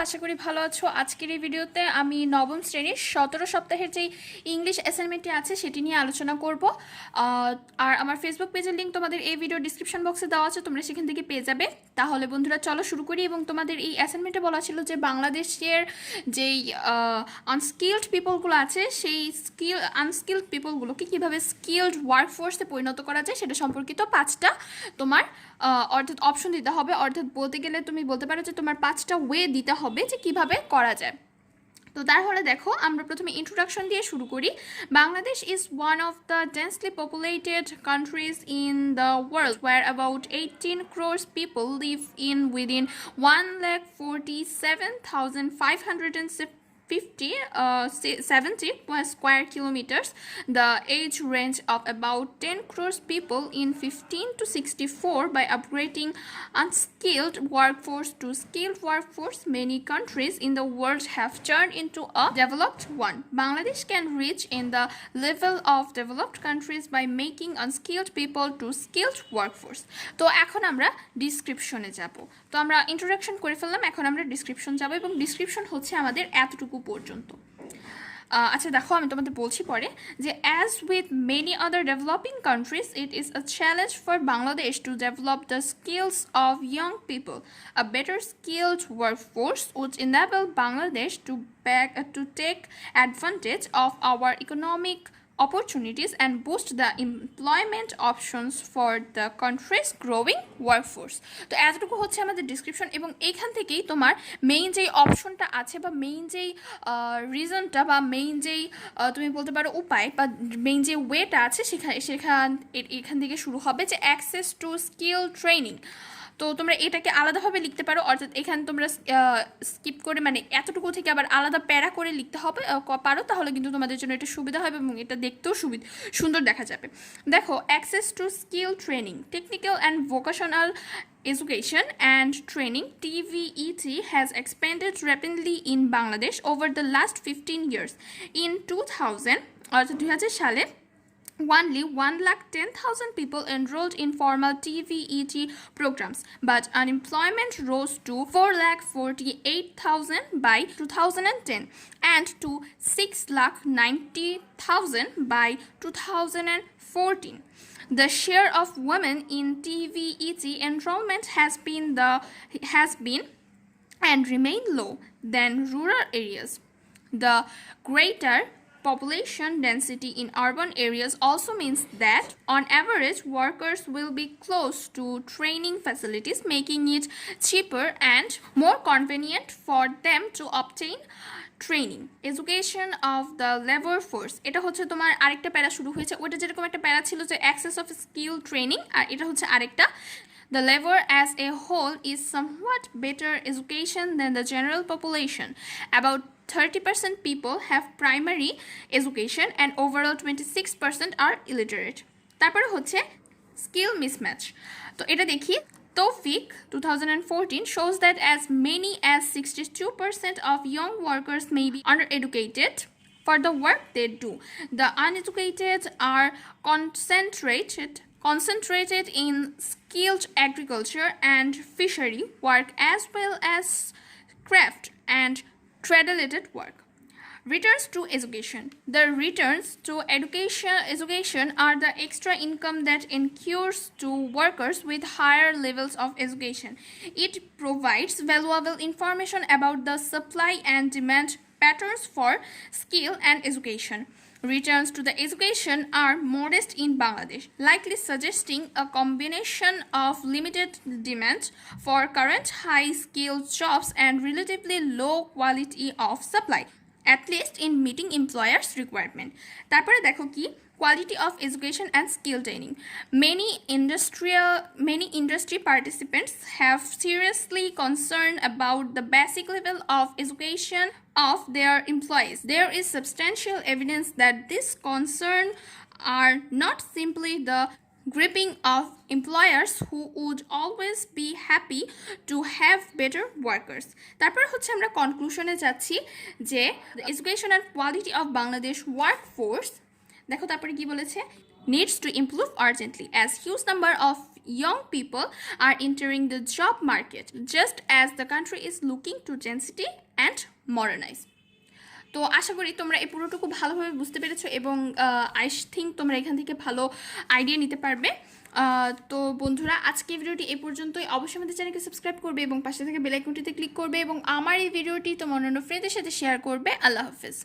আশা করি ভালো আছো। আজকের এই ভিডিওতে আমি নবম শ্রেণীর 17 সপ্তাহের যেই ইংলিশ অ্যাসাইনমেন্টটি আছে সেটি নিয়ে আলোচনা করব। আর আমার ফেসবুক পেজের লিঙ্ক তোমাদের এই ভিডিও ডিসক্রিপশন বক্সে দেওয়া আছে, তোমরা সেখান থেকে পেয়ে যাবে। তাহলে বন্ধুরা চলো শুরু করি। এবং তোমাদের এই অ্যাসাইনমেন্টে বলা ছিল যে বাংলাদেশের যেই আনস্কিল্ড পিপলগুলো আছে সেই আনস্কিল্ড পিপলগুলোকে কীভাবে স্কিল্ড ওয়ার্কফোর্সে পরিণত করা যায় সেটা সম্পর্কিত 5টা তোমার অর্থাৎ অপশন দিতে হবে। অর্থাৎ বলতে গেলে তুমি বলতে পারো যে তোমার 5টা ওয়ে দিতে হবে যে কিভাবে করা যায়। তো তাহলে দেখো আমরা প্রথমে ইন্ট্রোডাকশন দিয়ে শুরু করি। Bangladesh is one of the densely populated countries in the world where about 18 crores people live in within 1,47,570 square kilometers. The age range of about 10 crores people in 15 to 64 by upgrading unskilled workforce to skilled workforce. Many countries in the world have turned into a developed one. Bangladesh can reach in the level of developed countries by making unskilled people to skilled workforce. তো এখন আমরা ডিসক্রিপশনে যাব। তো আমরা introduction করে ফেললাম, এখন আমরা ডিসক্রিপশন যাব এবং ডিসক্রিপশন হচ্ছে আমাদের এতটুকু পর্যন্ত। আচ্ছা দেখো আমি তোমাদের বলছি পরে যে as with many other developing countries it is a challenge for Bangladesh to develop the skills of young people. A better skilled workforce would enable Bangladesh to take advantage of our economic opportunities and boost the employment options for the country's growing workforce. তো এতটুকু হচ্ছে আমাদের description এবং এইখান থেকেই তোমার main যেই অপশনটা আছে বা মেইন যেই রিজনটা বা মেইন যেই তুমি বলতে পারো উপায় বা মেইন যে ওয়েটা আছে এখান থেকে শুরু হবে যে অ্যাক্সেস টু স্কিল ট্রেনিং। তো তোমরা এটাকে আলাদাভাবে লিখতে পারো, অর্থাৎ এখানে তোমরা স্কিপ করে মানে এতটুকু থেকে আবার আলাদা প্যারা করে লিখতে হবে পারো, তাহলে কিন্তু তোমাদের জন্য এটা সুবিধা হবে এবং এটা দেখতেও সুন্দর দেখা যাবে। দেখো access to skill training, technical and vocational education and training TVET has expanded rapidly in Bangladesh over the last 15 years. In 2000 সালে only 110,000 people enrolled in formal TVET programs, but unemployment rose to 448,000 by 2010 and to 690,000 by 2014. The share of women in TVET enrollment has been and remain low than rural areas. The greater population density in urban areas also means that on average workers will be close to training facilities, making it cheaper and more convenient for them to obtain training. Education of the labour force, এটা হচ্ছে তোমার আরেকটা প্যারা শুরু হয়েছে। ওটা যেরকম একটা প্যারা ছিল যে অ্যাক্সেস অফ স্কিল ট্রেনিং, আর এটা হচ্ছে আরেকটা। The labor as a whole is somewhat better education than the general population. About 30% people have primary education and overall 26% are illiterate. তারপরে হচ্ছে স্কিল মিসম্যাচ। তো এটা দেখি Tawfiq 2014 shows that as many as 62% of young workers may be undereducated for the work they do. The uneducated are concentrated in skilled agriculture and fishery work as well as craft and trade-related work. Returns to education. The returns to education are the extra income that accrues to workers with higher levels of education. It provides valuable information about the supply and demand patterns for skill and education. Returns to the education are modest in Bangladesh, likely suggesting a combination of limited demand for current high-skilled jobs and relatively low quality of supply, at least in meeting employers' requirement. তারপরে দেখো কি quality of education and skill training. Many industry participants have seriously concerned about the basic level of education of their employees. There is substantial evidence that this concern are not simply the gripping of employers who would always be happy to have better workers. তারপর হচ্ছে আমরা কনক্লুশনে যাচ্ছি যে education and quality of Bangladesh workforce, দেখো তারপরে কি বলেছে, needs to improve urgently as huge number of young people are entering the job market, just as the country is looking to density and modernize. তো আশা করি তোমরা এই পুরোটুকু ভালোভাবে বুঝতে পেরেছো এবং আই থিঙ্ক তোমরা এখান থেকে ভালো আইডিয়া নিতে পারবে। তো বন্ধুরা, আজকে ভিডিওটি এই পর্যন্তই। অবশ্যই আমাদের চ্যানেলকে সাবস্ক্রাইব করবে এবং পাশে থেকে বেল আইকনটিতে ক্লিক করবে এবং আমার এই ভিডিওটি তোমার অন্যান্য ফ্রেন্ডদের সাথে শেয়ার করবে। আল্লাহ হাফেজ।